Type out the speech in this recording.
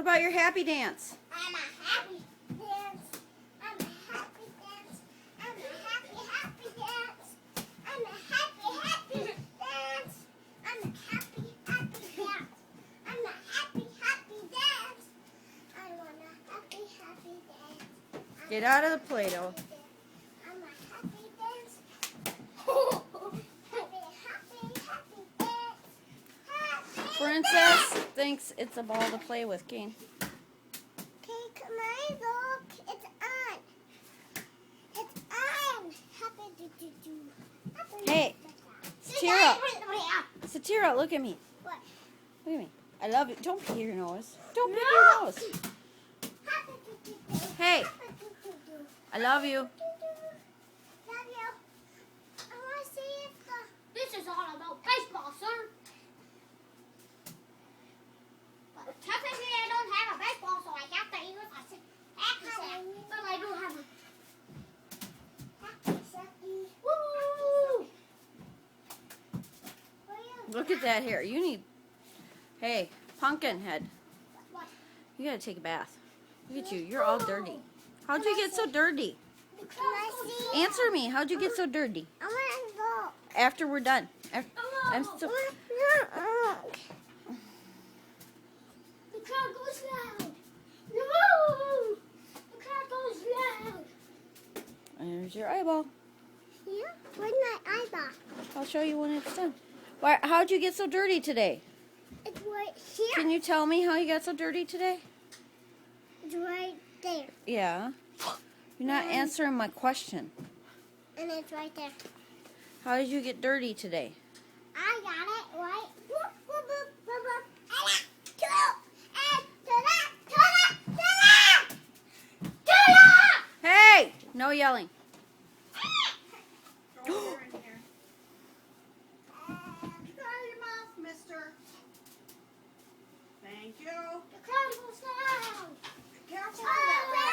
What about your happy dance? I'm a happy dance. I'm a happy dance. I'm a happy, happy dance. I'm a happy, happy dance. I'm a happy, happy dance. I'm a happy, happy dance. I want a happy, happy dance. Get out of the Play-Doh. I'm a happy dance. Happy, happy, happy dance. Happy Princess thinks it's a ball to play with, Kane. Okay, come on, look. It's on. It's on. Happy do. Hey, Satira. Satira, look at me. What? Look at me. I love you. Don't pick your nose. Don't pick your nose. Happy do. Hey, Happy do. I love you. Love you. I want to see if this is all about baseball, sir. But technically, I don't have a baseball, so I have to use a accent. But I do have a. Woo! Look at that hair. You need... Hey, Pumpkinhead. What? You gotta take a bath. Look at you. You're all dirty. How'd you get so dirty? Can I see? Answer me. How'd you get so dirty? I want to go. After we're done. I'm still... The crowd goes loud. No! The crowd goes loud. There's your eyeball. Yeah? Where's my eyeball? I'll show you when it's done. Why? How'd you get so dirty today? It's right here. Can you tell me how you got so dirty today? It's right there. Yeah. You're not answering my question. And it's right there. How did you get dirty today? I got it right. Whoop, whoop, whoop, whoop, whoop. Hey! No yelling. Throw her in here. Dry your mouth, mister. Thank you. The crowd goes loud. Careful with that.